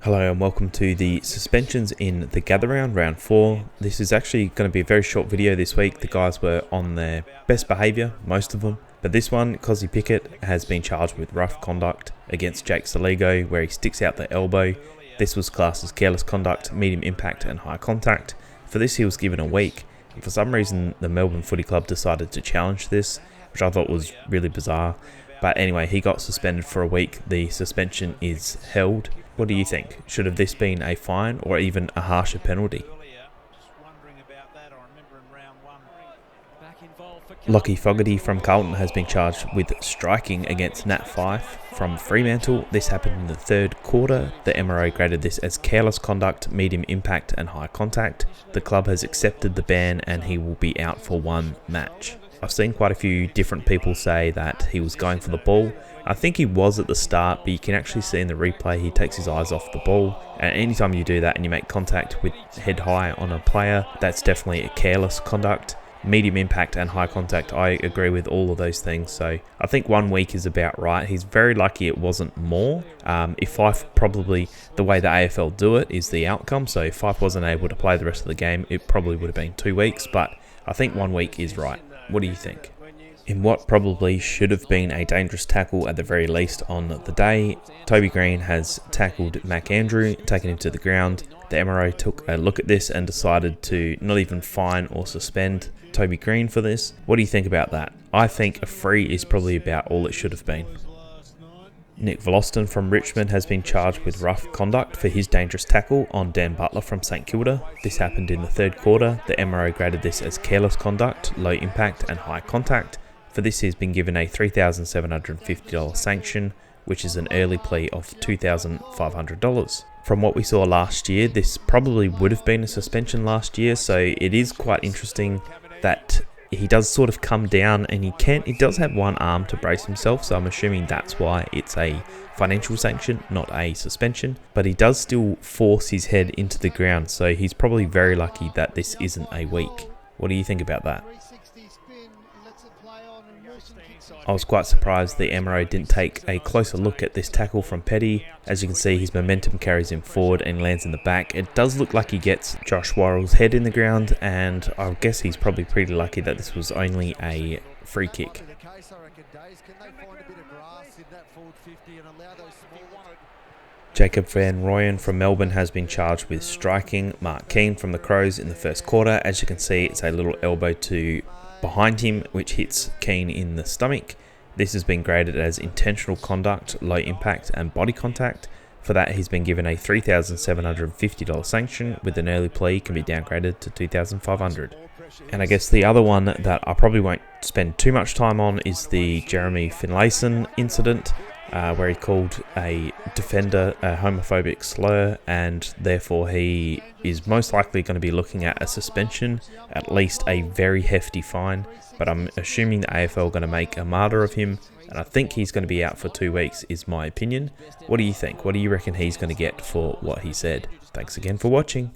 Hello and welcome to the suspensions in the gather round 4. This is actually going to be a very short video this week. The guys were on their best behaviour, most of them. But this one, Cosy Pickett, has been charged with rough conduct against Jake Saligo, where he sticks out the elbow. This was classed as careless conduct, medium impact and high contact. For this he was given a week. And for some reason the Melbourne Footy Club decided to challenge this, which I thought was really bizarre. But anyway, he got suspended for a week. The suspension is held. What do you think? Should have this been a fine or even a harsher penalty? Lockie Fogarty from Carlton has been charged with striking against Nat Fife from Fremantle. This happened in the third quarter. The MRO graded this as careless conduct, medium impact and high contact. The club has accepted the ban and he will be out for one match. I've seen quite a few different people say that he was going for the ball. I think he was at the start, but you can actually see in the replay he takes his eyes off the ball. And anytime you do that and you make contact with head high on a player, that's definitely a careless conduct. Medium impact and high contact, I agree with all of those things. So I think 1 week is about right. He's very lucky it wasn't more. If Fife, probably the way the AFL do it is the outcome. So if Fife wasn't able to play the rest of the game, it probably would have been 2 weeks. But I think 1 week is right. What do you think? In what probably should have been a dangerous tackle at the very least on the day, Toby Green has tackled Mac Andrew, taken him to the ground. The MRO took a look at this and decided to not even fine or suspend Toby Green for this. What do you think about that? I think a free is probably about all it should have been. Nick Vloston from Richmond has been charged with rough conduct for his dangerous tackle on Dan Butler from St Kilda. This happened in the third quarter. The MRO graded this as careless conduct, low impact and high contact. For this he has been given a $3,750 sanction, which is an early plea of $2,500. From what we saw last year, this probably would have been a suspension last year, so it is quite interesting that he does sort of come down and he does have one arm to brace himself, so I'm assuming that's why it's a financial sanction, not a suspension. But he does still force his head into the ground, so he's probably very lucky that this isn't a week. What do you think about that? I was quite surprised the MRO didn't take a closer look at this tackle from Petty. As you can see, his momentum carries him forward and lands in the back. It does look like he gets Josh Worrell's head in the ground, and I guess he's probably pretty lucky that this was only a free kick. Jacob Van Rooyen from Melbourne has been charged with striking Mark Keane from the Crows in the first quarter. As you can see, it's a little elbow to behind him which hits Keane in the stomach. This has been graded as intentional conduct, low impact and body contact. For that he's been given a $3,750 sanction, with an early plea can be downgraded to $2,500. And I guess the other one that I probably won't spend too much time on is the Jeremy Finlayson incident, where he called a defender a homophobic slur, and therefore he is most likely going to be looking at a suspension, at least a very hefty fine. But I'm assuming the AFL are going to make a martyr of him, and I think he's going to be out for 2 weeks is my opinion. What do you think? What do you reckon he's going to get for what he said? Thanks again for watching.